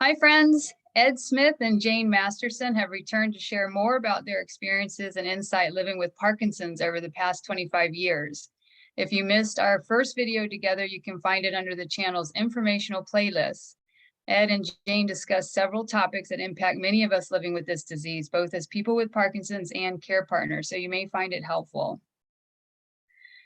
Hi, friends. Ed Smith and Jane Masterson have returned to share more about their experiences and insight living with Parkinson's over the past 25 years. If you missed our first video together, you can find it under the channel's informational playlist. Ed and Jane discussed several topics that impact many of us living with this disease, both as people with Parkinson's and care partners, so you may find it helpful.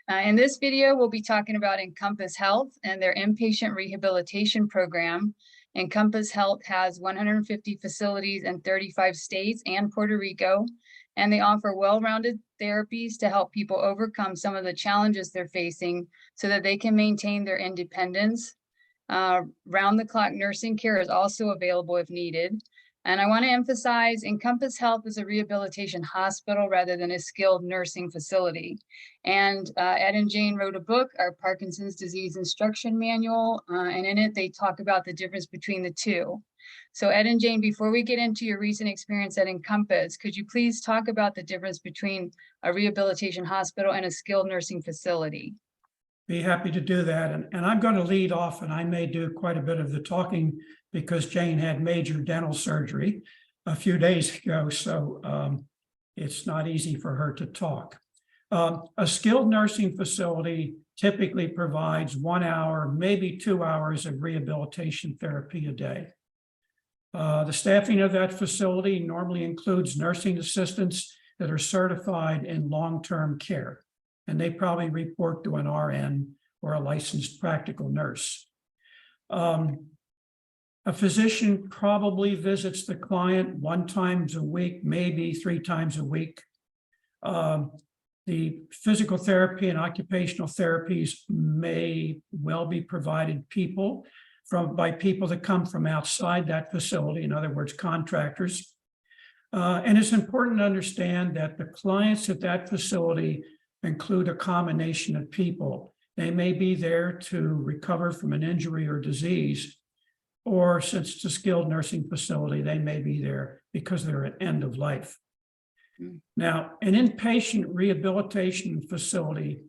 In this video, we'll be talking about Encompass Health and their inpatient rehabilitation program. Encompass Health has 150 facilities in 35 states and Puerto Rico, and they offer well-rounded therapies to help people overcome some of the challenges they're facing so that they can maintain their independence. Round-the-clock nursing care is also available if needed. And I want to emphasize Encompass Health is a rehabilitation hospital rather than a skilled nursing facility. And Ed and Jane wrote a book, our Parkinson's Disease Instruction Manual, and in it they talk about the difference between the two. So Ed and Jane, before we get into your recent experience at Encompass, could you please talk about the difference between a rehabilitation hospital and a skilled nursing facility? Be happy to do that. And I'm going to lead off, and I may do quite a bit of the talking because Jane had major dental surgery a few days ago, so it's not easy for her to talk. A skilled nursing facility typically provides 1 hour, maybe 2 hours of rehabilitation therapy a day. The staffing of that facility normally includes nursing assistants that are certified in long-term care, and they probably report to an RN or a licensed practical nurse. A physician probably visits the client 1 time a week, maybe 3 times a week. The physical therapy and occupational therapies may well be provided by people that come from outside that facility, in other words, contractors. And it's important to understand that the clients at that facility include a combination of people. They may be there to recover from an injury or disease, or since it's a skilled nursing facility, they may be there because they're at end of life. Now, an inpatient rehabilitation facility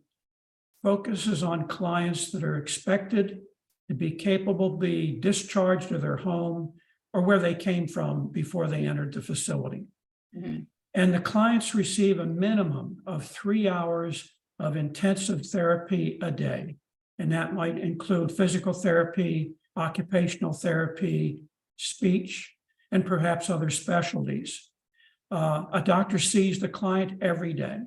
focuses on clients that are expected to be capable to be discharged to their home or where they came from before they entered the facility. And the clients receive a minimum of 3 hours of intensive therapy a day. And that might include physical therapy, occupational therapy, speech, and perhaps other specialties. A doctor sees the client every day.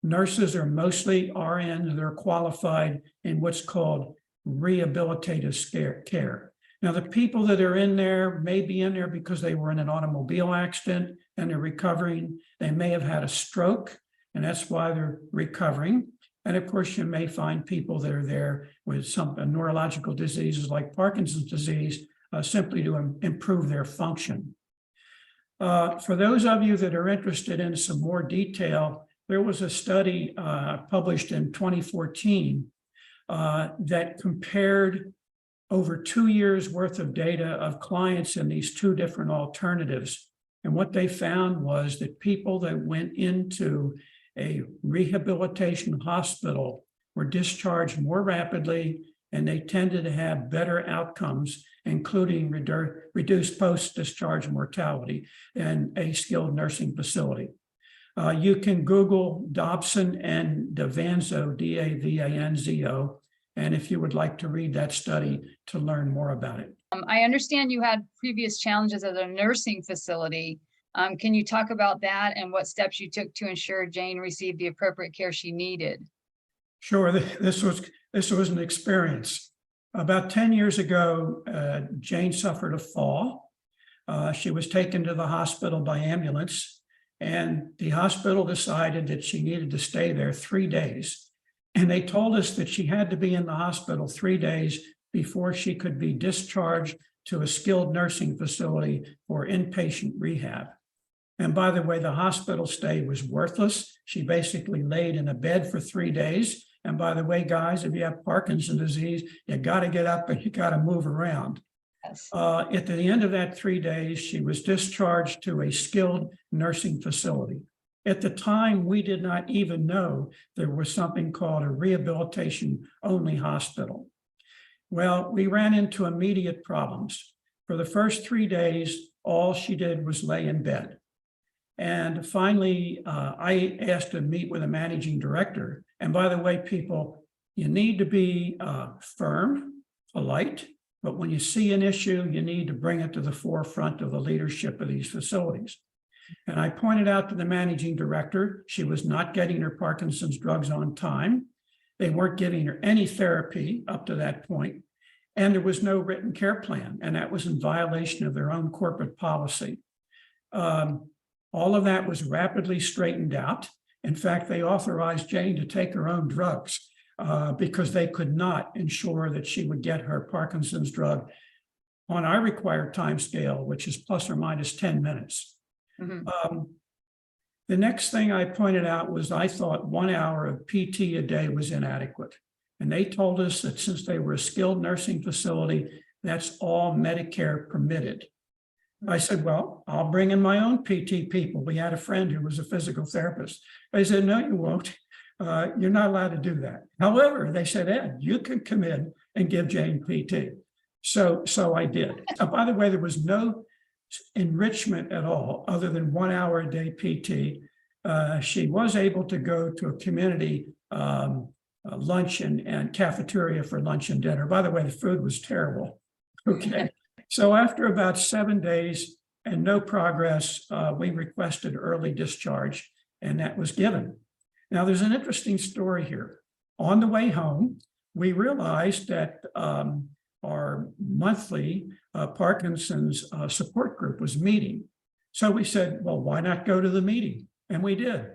Nurses are mostly RNs that are qualified in what's called rehabilitative care. Now, the people that are in there may be in there because they were in an automobile accident and they're recovering. They may have had a stroke, and that's why they're recovering. And of course, you may find people that are there with some neurological diseases like Parkinson's disease, simply to improve their function. For those of you that are interested in some more detail, there was a study published in 2014 that compared over 2 years worth of data of clients in these 2 different alternatives. And what they found was that people that went into a rehabilitation hospital were discharged more rapidly, and they tended to have better outcomes, including reduced post-discharge mortality in a skilled nursing facility. You can Google Dobson and Davanzo, D-A-V-A-N-Z-O, and if you would like to read that study to learn more about it. I understand you had previous challenges at a nursing facility. Can you talk about that and what steps you took to ensure Jane received the appropriate care she needed? Sure, this was an experience. About 10 years ago, Jane suffered a fall. She was taken to the hospital by ambulance, and the hospital decided that she needed to stay there 3 days. And they told us that she had to be in the hospital 3 days before she could be discharged to a skilled nursing facility for inpatient rehab. And by the way, the hospital stay was worthless. She basically laid in a bed for 3 days. And by the way, guys, if you have Parkinson's disease, you got to get up and you got to move around. Yes. At the end of that 3 days, she was discharged to a skilled nursing facility. At the time, we did not even know there was something called a rehabilitation-only hospital. Well, we ran into immediate problems. For the first 3 days, all she did was lay in bed. And finally, I asked to meet with a managing director. And by the way, people, you need to be firm, polite, but when you see an issue, you need to bring it to the forefront of the leadership of these facilities. And I pointed out to the managing director, she was not getting her Parkinson's drugs on time. They weren't giving her any therapy up to that point. And there was no written care plan, and that was in violation of their own corporate policy. All of that was rapidly straightened out. In fact, they authorized Jane to take her own drugs because they could not ensure that she would get her Parkinson's drug on our required time scale, which is plus or minus 10 minutes. Mm-hmm. The next thing I pointed out was I thought 1 hour of PT a day was inadequate. And they told us that since they were a skilled nursing facility, that's all Medicare permitted. I said, well, I'll bring in my own PT people. We had a friend who was a physical therapist. They said, no, you won't. You're not allowed to do that. However, they said, Ed, you can come in and give Jane PT. So I did. By the way, there was no enrichment at all other than 1 hour a day PT. She was able to go to a community lunch and cafeteria for lunch and dinner. By the way, the food was terrible. Okay. So after about 7 days and no progress, we requested early discharge, and that was given. Now, there's an interesting story here. On the way home, we realized that our monthly Parkinson's support group was meeting. So we said, well, why not go to the meeting? And we did.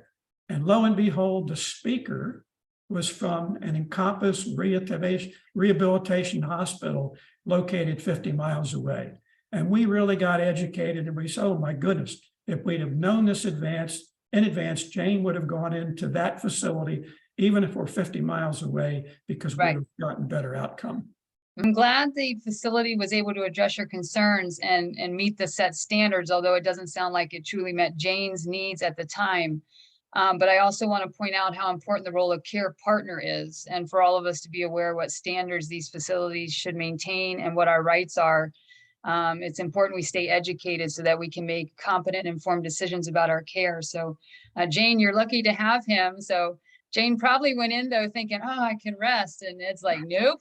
And lo and behold, the speaker was from an Encompass Rehabilitation hospital located 50 miles away. And we really got educated, and we said, oh my goodness, if we'd have known this in advance, Jane would have gone into that facility, even if we're 50 miles away, because we would have gotten better outcome. I'm glad the facility was able to address your concerns and meet the set standards, although it doesn't sound like it truly met Jane's needs at the time. But I also want to point out how important the role of care partner is, and for all of us to be aware what standards these facilities should maintain and what our rights are. It's important we stay educated so that we can make competent, informed decisions about our care. So Jane, you're lucky to have him. So Jane probably went in though thinking, oh, I can rest. And it's like, nope.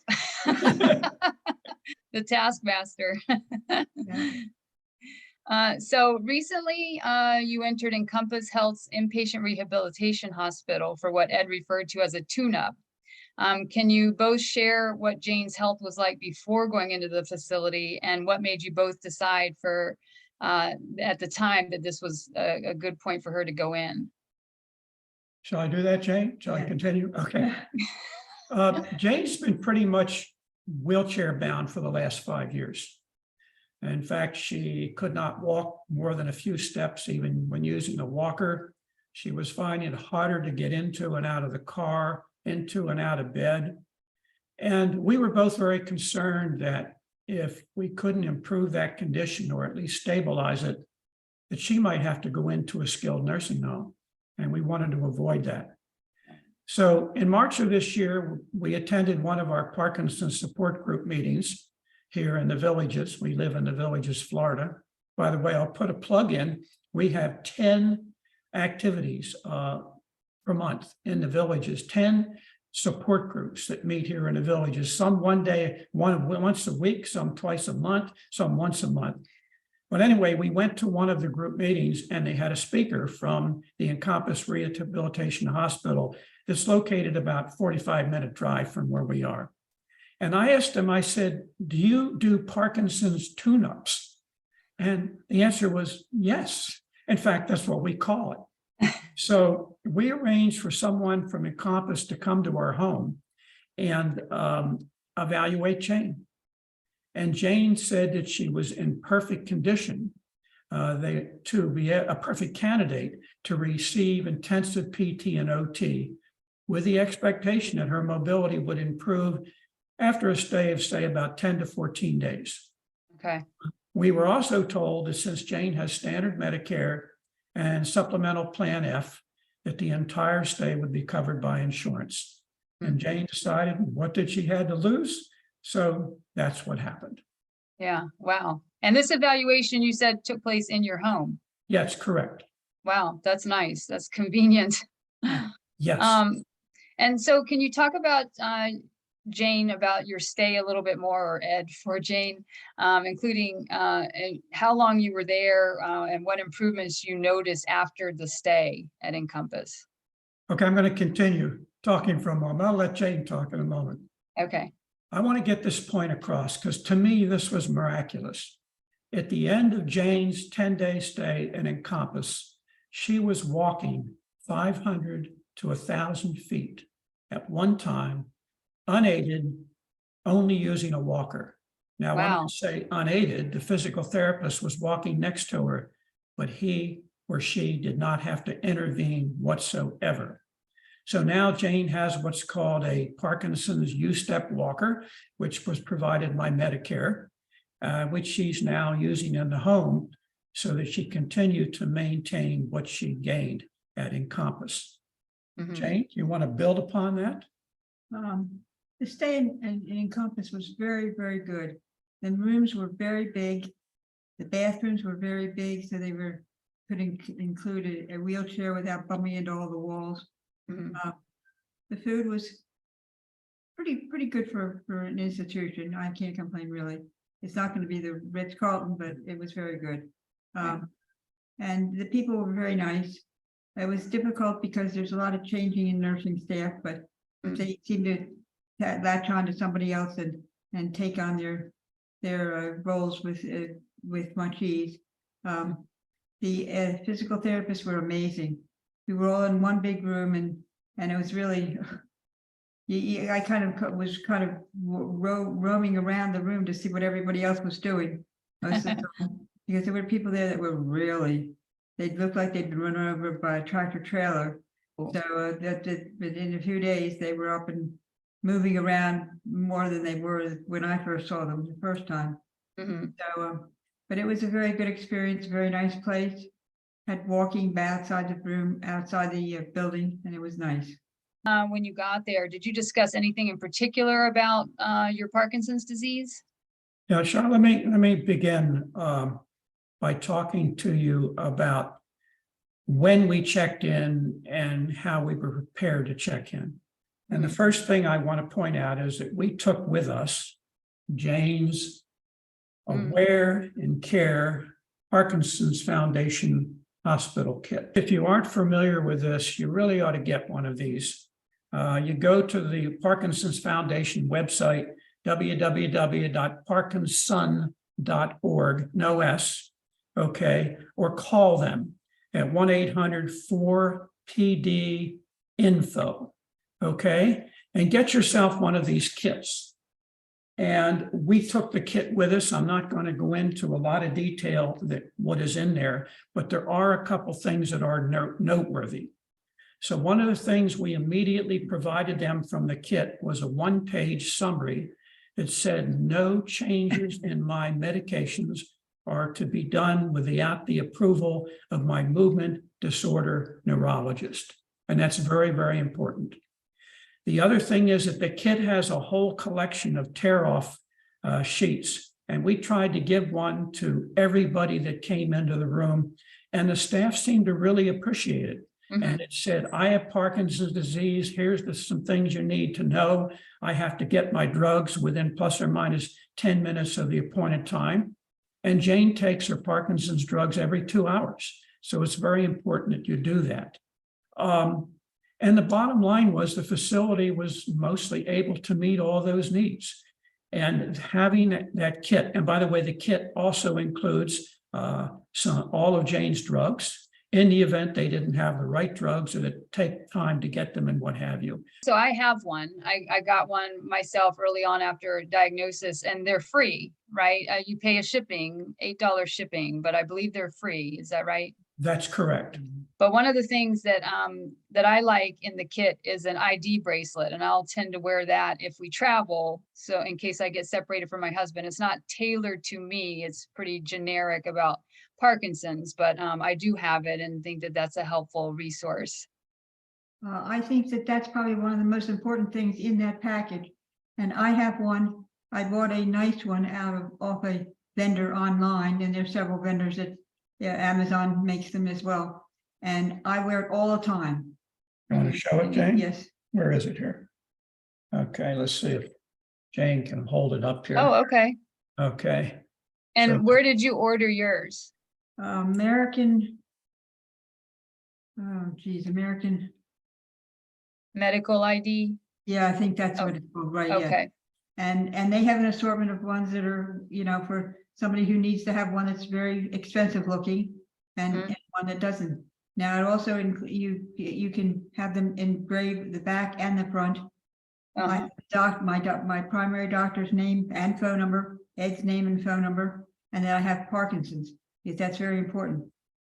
The taskmaster. So recently you entered Encompass Health's inpatient rehabilitation hospital for what Ed referred to as a tune-up. Can you both share what Jane's health was like before going into the facility, and what made you both decide for at the time that this was a good point for her to go in? Shall I do that, Jane? Shall I continue? Okay. Jane's been pretty much wheelchair bound for the last 5 years. In fact, she could not walk more than a few steps, even when using a walker. She was finding it harder to get into and out of the car, into and out of bed. And we were both very concerned that if we couldn't improve that condition, or at least stabilize it, that she might have to go into a skilled nursing home. And we wanted to avoid that. So in March of this year, we attended one of our Parkinson's support group meetings here in the Villages. We live in the Villages, Florida. By the way, I'll put a plug in. We have 10 activities per month in the Villages, 10 support groups that meet here in the Villages, some one day, once a week, some twice a month, some once a month. But anyway, we went to one of the group meetings, and they had a speaker from the Encompass Rehabilitation Hospital that's located about 45-minute drive from where we are. And I asked him, I said, do you do Parkinson's tune-ups? And the answer was yes. In fact, that's what we call it. So we arranged for someone from Encompass to come to our home and evaluate Jane. And Jane said that she was in perfect condition to be a perfect candidate to receive intensive PT and OT, with the expectation that her mobility would improve after a stay of, say, about 10 to 14 days. Okay. We were also told that since Jane has standard Medicare and supplemental Plan F, that the entire stay would be covered by insurance. And Jane decided what did she had to lose? So that's what happened. Yeah. Wow. And this evaluation, you said, took place in your home. Yes, correct. Wow, that's nice. That's convenient. Yes. And so can you talk about, Jane, about your stay a little bit more, or Ed for Jane, including and how long you were there, and what improvements you noticed after the stay at Encompass? Okay, I'm going to continue talking for a moment. I'll let Jane talk in a moment. Okay. I want to get this point across because to me, this was miraculous. At the end of Jane's 10-day stay at Encompass, she was walking 500 to 1,000 feet at one time, unaided, only using a walker. Now, when I Wow. say unaided, the physical therapist was walking next to her, but he or she did not have to intervene whatsoever. So now Jane has what's called a Parkinson's U-step walker, which was provided by Medicare, which she's now using in the home so that she continued to maintain what she gained at Encompass. Mhm. Jane, you want to build upon that? The stay in Encompass was very, very good. The rooms were very big. The bathrooms were very big, so they could include a wheelchair without bumping into all the walls. Mhm. The food was pretty good for an institution. I can't complain, really. It's not going to be the Ritz-Carlton, but it was very good. And the people were very nice. It was difficult because there's a lot of changing in nursing staff, but they seem to latch on to somebody else and take on their roles with much ease. The physical therapists were amazing. We were all in one big room, and it was really, I kind of was roaming around the room to see what everybody else was doing most of the time, because there were people there that were really, they looked like they'd been run over by a tractor trailer. Cool. So in a few days they were up and moving around more than they were when I first saw them the first time. Mhm. So, but it was a very good experience, very nice place. Had walking outside the room, outside the building, and it was nice. When you got there, did you discuss anything in particular about your Parkinson's disease? Yeah, Sean, let me begin by talking to you about when we checked in and how we were prepared to check in. And the first thing I want to point out is that we took with us Jane's Aware and Care Parkinson's Foundation hospital kit. If you aren't familiar with this, you really ought to get one of these. You go to the Parkinson's Foundation website, www.parkinson.org, no S, okay, or call them at 1-800-4PD-INFO, okay, and get yourself one of these kits. And we took the kit with us. I'm not going to go into a lot of detail that what is in there, but there are a couple things that are noteworthy. So one of the things we immediately provided them from the kit was a one-page summary that said no changes in my medications are to be done without the approval of my movement disorder neurologist. And that's very, very important. The other thing is that the kit has a whole collection of tear-off sheets, and we tried to give one to everybody that came into the room, and the staff seemed to really appreciate it. And it said, I have Parkinson's disease. Here's some things you need to know. I have to get my drugs within plus or minus 10 minutes of the appointed time. And Jane takes her Parkinson's drugs every 2 hours. So it's very important that you do that. And the bottom line was the facility was mostly able to meet all those needs. And having that kit, and by the way, the kit also includes all of Jane's drugs in the event they didn't have the right drugs or that take time to get them and what have you. So I have one. I got one myself early on after diagnosis, and they're free, right? You pay a shipping, $8 shipping, but I believe they're free. Is that right? That's correct. But one of the things that that I like in the kit is an ID bracelet, and I'll tend to wear that if we travel. So in case I get separated from my husband, it's not tailored to me. It's pretty generic about Parkinson's, but I do have it and think that that's a helpful resource. I think that that's probably one of the most important things in that package. And I have one. I bought a nice one off a vendor online, and there's several vendors that, yeah, Amazon makes them as well. And I wear it all the time. You want to show it, Jane? Yes. Where is it here? Okay, let's see if Jane can hold it up here. Oh, okay. Okay. And So- where did you order yours? American. Oh, geez, American. Medical ID? Yeah, I think that's Oh, what it's called, right? Yeah. Okay. And they have an assortment of ones that are, for somebody who needs to have one that's very expensive looking and, Mhm. and one that doesn't. Now, it also you can have them engrave the back and the front. Uh-huh. My primary doctor's name and phone number, Ed's name and phone number, and then I have Parkinson's, because that's very important.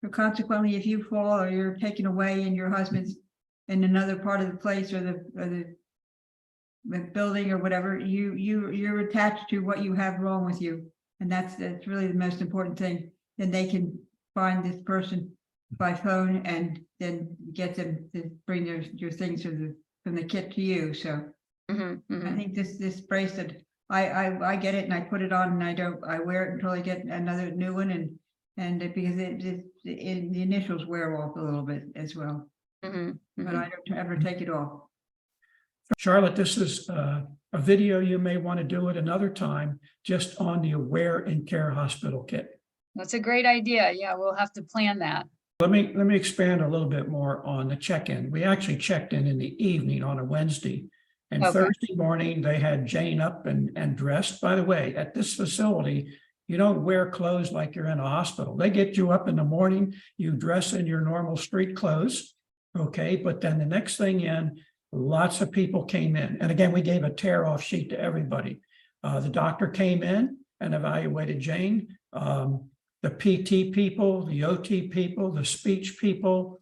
So consequently, if you fall or you're taken away and your husband's in another part of the place or the building or whatever, you're attached to what you have wrong with you. And that's really the most important thing. Then they can find this person by phone and then get them to bring your things from the kit to you. So Mhm, I mhm. think this bracelet, I get it and I put it on and I wear it until I get another new one, and because the initials wear off a little bit as well, Mhm, but mhm. I don't ever take it off. Charlotte, this is a video you may want to do at another time, just on the Aware and Care Hospital kit. That's a great idea. Yeah, we'll have to plan that. Let me expand a little bit more on the check-in. We actually checked in the evening on a Wednesday. And Okay. Thursday morning, they had Jane up and dressed. By the way, at this facility, you don't wear clothes like you're in a hospital. They get you up in the morning, you dress in your normal street clothes. Okay, but then the next thing in, lots of people came in. And again, we gave a tear-off sheet to everybody. The doctor came in and evaluated Jane. The PT people, the OT people, the speech people,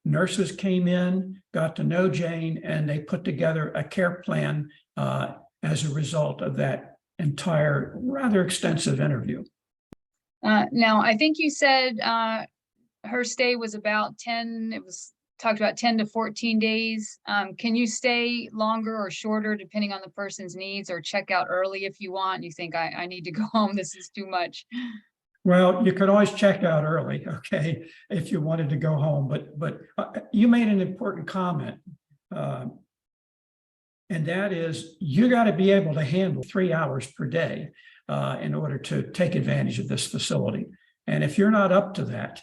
nurses came in, got to know Jane, and they put together a care plan as a result of that entire rather extensive interview. Now, I think you said her stay was about 10, it was talked about 10 to 14 days. Can you stay longer or shorter depending on the person's needs, or check out early if you want? You think I need to go home, this is too much. Well, you could always check out early, okay, if you wanted to go home, but you made an important comment. And that is, you got to be able to handle 3 hours per day in order to take advantage of this facility. And if you're not up to that,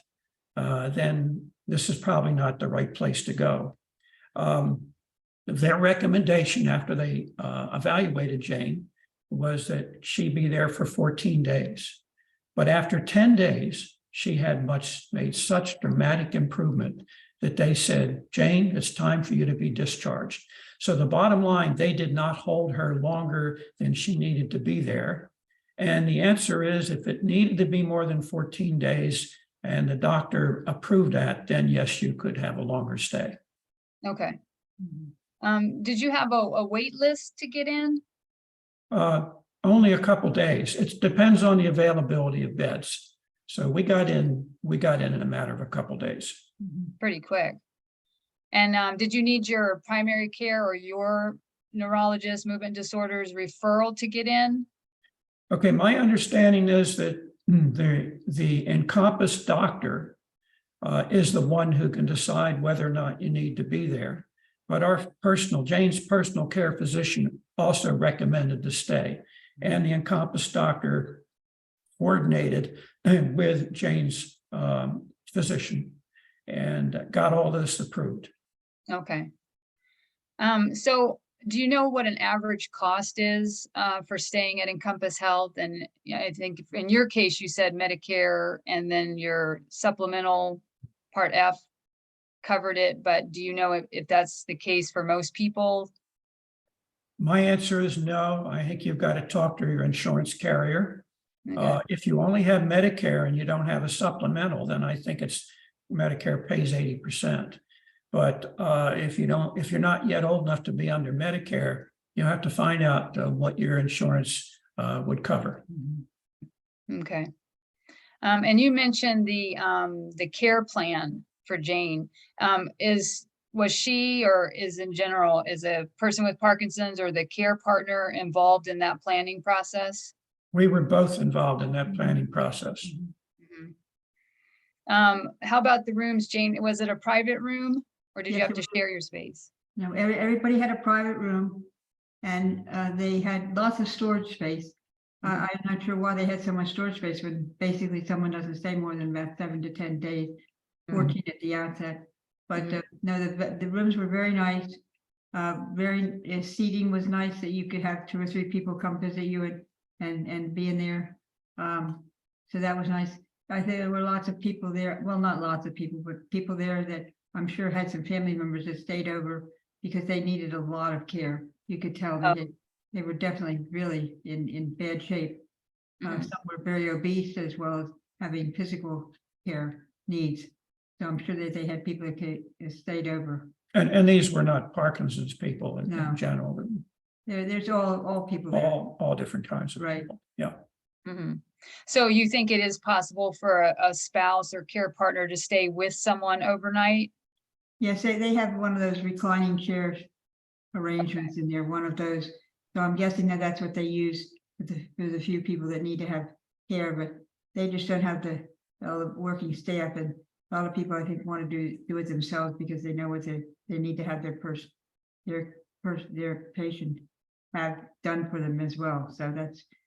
then this is probably not the right place to go. Their recommendation after they evaluated Jane was that she be there for 14 days. But after 10 days, she had made such dramatic improvement that they said, Jane, it's time for you to be discharged. So the bottom line, they did not hold her longer than she needed to be there. And the answer is, if it needed to be more than 14 days and the doctor approved that, then yes, you could have a longer stay. Okay. Did you have a wait list to get in? Only a couple days. It depends on the availability of beds. So we got in in a matter of a couple days. Pretty quick. And did you need your primary care or your neurologist, movement disorders referral to get in? Okay, my understanding is that the Encompass doctor is the one who can decide whether or not you need to be there. But Jane's personal care physician also recommended to stay. And the Encompass doctor coordinated with Jane's physician and got all this approved. Okay. So do you know what an average cost is for staying at Encompass Health? And I think in your case, you said Medicare and then your supplemental Part F covered it, but do you know if that's the case for most people? My answer is no. I think you've got to talk to your insurance carrier. Okay. If you only have Medicare and you don't have a supplemental, then I think it's Medicare pays 80%. But if you're not yet old enough to be under Medicare, you have to find out what your insurance would cover. Okay. And you mentioned the care plan for Jane. Was she, or is in general, is a person with Parkinson's or the care partner involved in that planning process? We were both involved in that planning process. Mhm. How about the rooms, Jane? Was it a private room or did you Yes, have it to was. share your space? No, everybody had a private room, and they had lots of storage space. I'm not sure why they had so much storage space when basically someone doesn't stay more than about 7 to 10 days, 14 at the outset. But no, the rooms were very nice. Seating was nice that you could have 2 or 3 people come visit you and be in there. So that was nice. I think there were lots of people there. Well, not lots of people, but people there that I'm sure had some family members that stayed over because they needed a lot of care. You could tell Oh. they were definitely really in bad shape. Some were very obese as well as having physical care needs. So I'm sure that they had people that stayed over. And these were not Parkinson's people in No. general, There's all people there. all different kinds of Right. people. Yeah. So you think it is possible for a spouse or care partner to stay with someone overnight? Yes, they have one of those reclining chairs arrangements in there, one of those. So I'm guessing that that's what they use for the few people that need to have care, but they just don't have the working staff. And a lot of people, I think, want to do it themselves because they know what they need to have their patient have done for them as well. So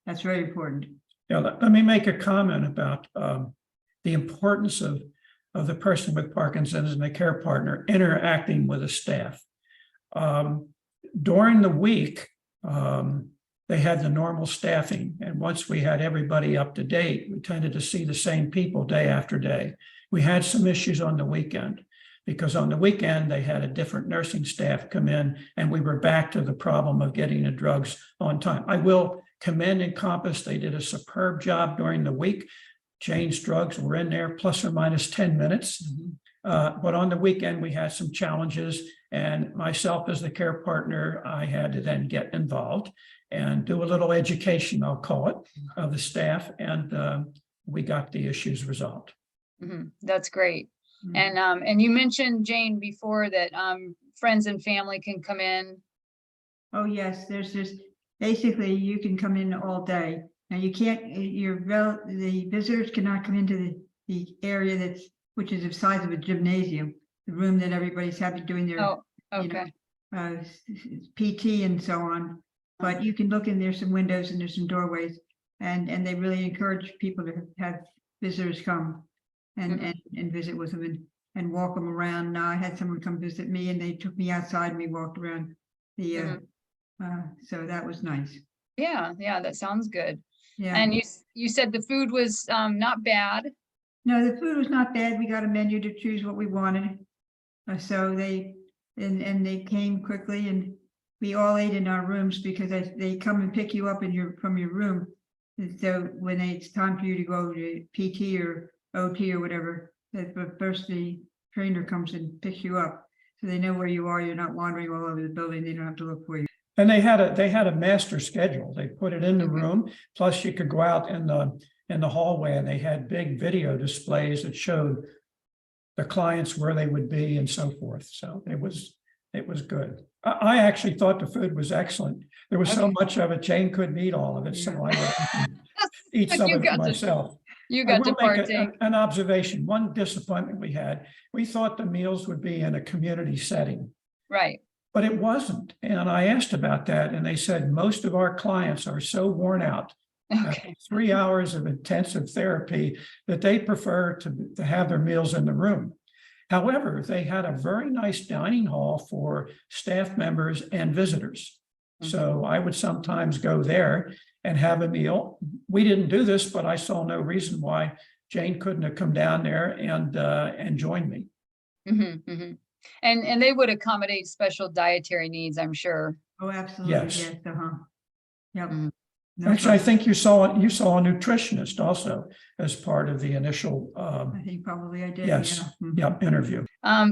that's very important. Yeah, let me make a comment about the importance of the person with Parkinson's and the care partner interacting with the staff. During the week, they had the normal staffing, and once we had everybody up to date, we tended to see the same people day after day. We had some issues on the weekend because on the weekend they had a different nursing staff come in, and we were back to the problem of getting the drugs on time. I will commend Encompass. They did a superb job during the week. Jane's drugs were in there plus or minus 10 minutes. But on the weekend, we had some challenges, and myself as the care partner, I had to then get involved and do a little education, I'll call it, of the staff, and we got the issues resolved. That's great. And you mentioned, Jane, before that friends and family can come in. Oh, yes, there's just basically you can come in all day. Now you can't, the visitors cannot come into the area which is the size of a gymnasium, the room that everybody's having doing their PT and so on. But you can look in, there's some windows and there's some doorways, and they really encourage people to have visitors come and visit with them and walk them around. Now I had someone come visit me and they took me outside and we walked around the so that was nice. Yeah, that sounds good. Yeah. And you said the food was not bad. No, the food was not bad. We got a menu to choose what we wanted. So they came quickly, and we all ate in our rooms because they come and pick you up from your room. And so when it's time for you to go to PT or OT or whatever, first the trainer comes and picks you up. So they know where you are. You're not wandering all over the building. They don't have to look for you. And they had a master schedule. They put it in the room. Plus, you could go out in the hallway, and they had big video displays that showed the clients where they would be and so forth. So it was good. I actually thought the food was excellent. There was so much of it, Jane couldn't eat all of it, so I would eat some of it myself. You got to partake. An observation. One disappointment we had. We thought the meals would be in a community setting. Right. But it wasn't. And I asked about that, and they said most of our clients are so worn out after 3 hours of intensive therapy that they prefer to have their meals in the room. However, they had a very nice dining hall for staff members and visitors. So I would sometimes go there and have a meal. We didn't do this, but I saw no reason why Jane couldn't have come down there and joined me. And they would accommodate special dietary needs, I'm sure. Oh, absolutely. Yes. Yep. Actually, I think you saw a nutritionist also as part of the initial. I think probably I did. Yes. Yeah. Interview.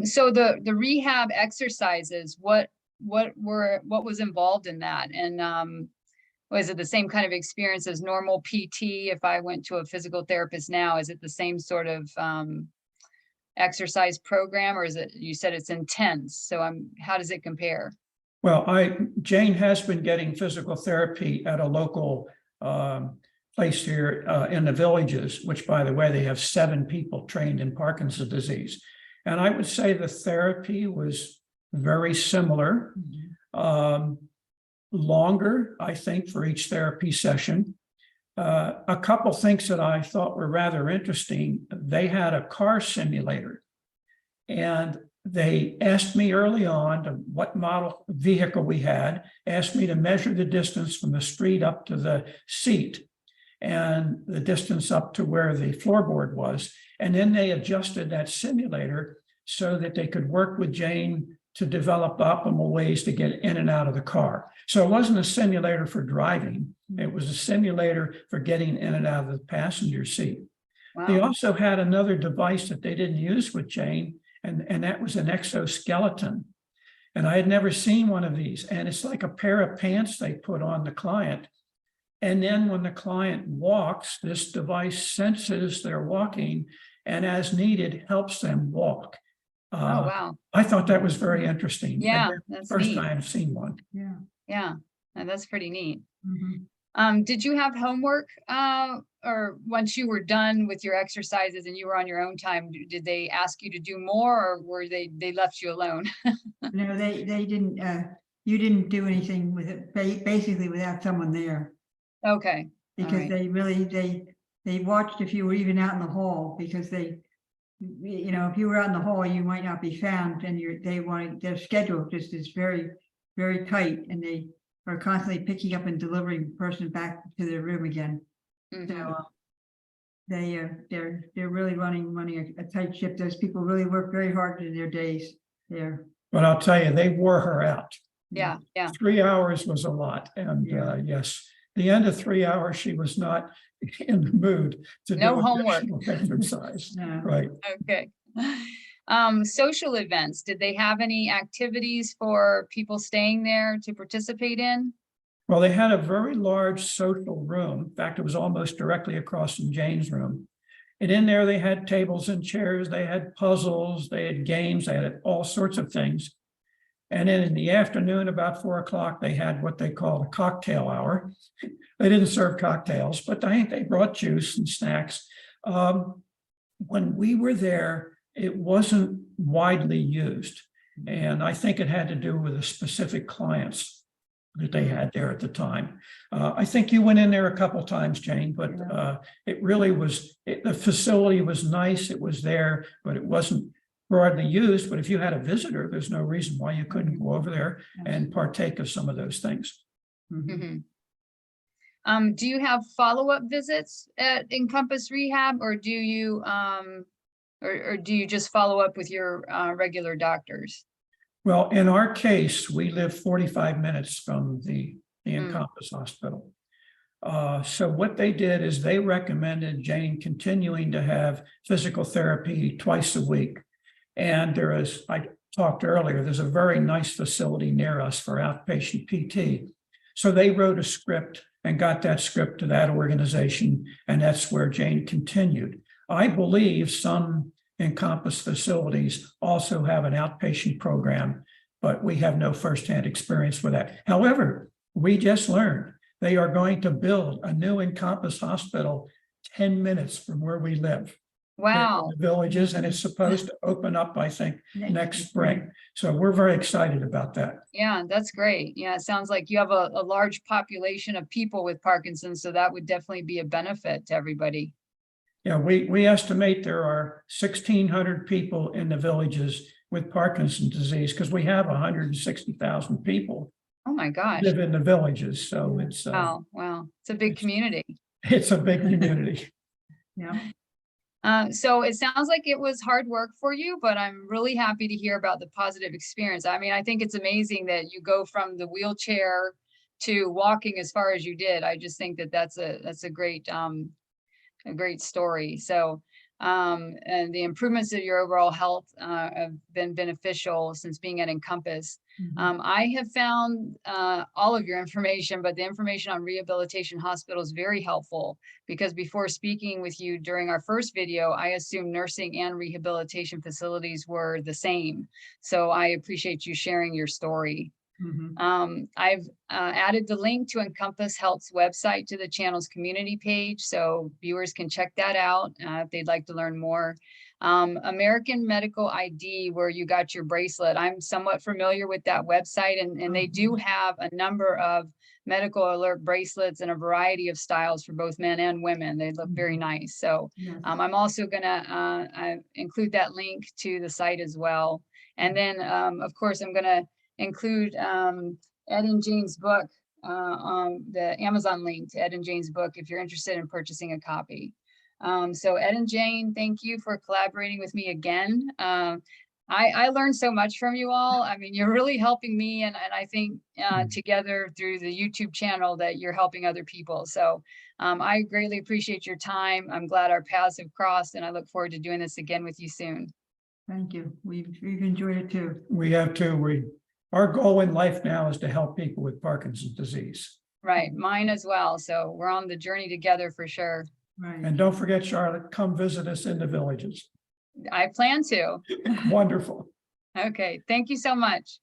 So the rehab exercises, what was involved in that, and was it the same kind of experience as normal PT? If I went to a physical therapist now, is it the same sort of exercise program, or is it? You said it's intense. So how does it compare? Well, Jane has been getting physical therapy at a local place here in the Villages, which, by the way, they have 7 people trained in Parkinson's disease. And I would say the therapy was very similar, longer, I think, for each therapy session. A couple things that I thought were rather interesting. They had a car simulator, and they asked me early on what model vehicle we had, asked me to measure the distance from the street up to the seat and the distance up to where the floorboard was. And then they adjusted that simulator so that they could work with Jane to develop optimal ways to get in and out of the car. So it wasn't a simulator for driving. It was a simulator for getting in and out of the passenger seat. Wow. They also had another device that they didn't use with Jane, and that was an exoskeleton. And I had never seen one of these. And it's like a pair of pants they put on the client. And then when the client walks, this device senses they're walking and as needed helps them walk. Oh, wow. I thought that was very interesting. Yeah, And that's first neat. time I've seen one. Yeah. Yeah, and that's pretty neat. Mhm. Did you have homework or once you were done with your exercises and you were on your own time, did they ask you to do more, or were they left you alone? No, they didn't, you didn't do anything with it, basically without someone there. Okay. Because right. they really, they watched if you were even out in the hall, because they, you know, if you were out in the hall, you might not be found, and they wanted, their schedule just is very, very tight, and they are constantly picking up and delivering the person back to their room again. Mhm. So they're really running a tight ship. Those people really work very hard in their days there. But I'll tell you, they wore her out. Yeah, yeah. 3 hours was a lot. And Yeah. yes, the end of 3 hours, she was not in the mood to No do homework. additional exercise. No. Right. Okay. Social events, did they have any activities for people staying there to participate in? Well, they had a very large social room. In fact, it was almost directly across from Jane's room. And in there, they had tables and chairs, they had puzzles, they had games, they had all sorts of things. And then in the afternoon, about 4 o'clock, they had what they called a cocktail hour. They didn't serve cocktails, but I think they brought juice and snacks. When we were there, it wasn't widely used. And I think it had to do with the specific clients that they had there at the time. I think you went in there a couple times, Jane, but it really was, the facility was nice, it was there, but it wasn't broadly used. But if you had a visitor, there's no reason why you couldn't go over there and partake of some of those things. Mhm. Mhm. Do you have follow-up visits at Encompass Rehab, or do you or do you just follow up with your regular doctors? Well, in our case, we live 45 minutes from the Mm. Encompass Hospital. So what they did is they recommended Jane continuing to have physical therapy twice a week. And there is, I talked earlier, there's a very nice facility near us for outpatient PT. So they wrote a script and got that script to that organization, and that's where Jane continued. I believe some Encompass facilities also have an outpatient program, but we have no firsthand experience with that. However, we just learned they are going to build a new Encompass hospital 10 minutes from where we live. Wow. The Villages, and it's supposed to open up, I think, next spring. So we're very excited about that. Yeah, that's great. Yeah, it sounds like you have a large population of people with Parkinson's, so that would definitely be a benefit to everybody. Yeah, we estimate there are 1,600 people in the Villages with Parkinson's disease, because we have 160,000 people Oh my gosh. live in the Villages. So it's Wow, wow. It's a big community. it's a big community. Yeah. So it sounds like it was hard work for you, but I'm really happy to hear about the positive experience. I mean, I think it's amazing that you go from the wheelchair to walking as far as you did. I just think that that's a great story. So, and the improvements of your overall health have been beneficial since being at Encompass. I have found all of your information, but the information on rehabilitation hospital is very helpful, because before speaking with you during our first video, I assumed nursing and rehabilitation facilities were the same. So I appreciate you sharing your story. I've added the link to Encompass Health's website to the channel's community page, so viewers can check that out if they'd like to learn more. American Medical ID, where you got your bracelet, I'm somewhat familiar with that website, and they do have a number of medical alert bracelets in a variety of styles for both men and women. They look very nice. So Yes. I'm also gonna include that link to the site as well. And then, of course, I'm gonna include Ed and Jane's book, the Amazon link to Ed and Jane's book if you're interested in purchasing a copy. So Ed and Jane, thank you for collaborating with me again. I learned so much from you all. I mean, you're really helping me, and I think together through the YouTube channel that you're helping other people. So I greatly appreciate your time. I'm glad our paths have crossed, and I look forward to doing this again with you soon. Thank you. We've enjoyed it too. We have to, our goal in life now is to help people with Parkinson's disease. Right, mine as well. So we're on the journey together for sure. Right. And don't forget, Charlotte, come visit us in the villages. I plan to. Wonderful. Okay, thank you so much.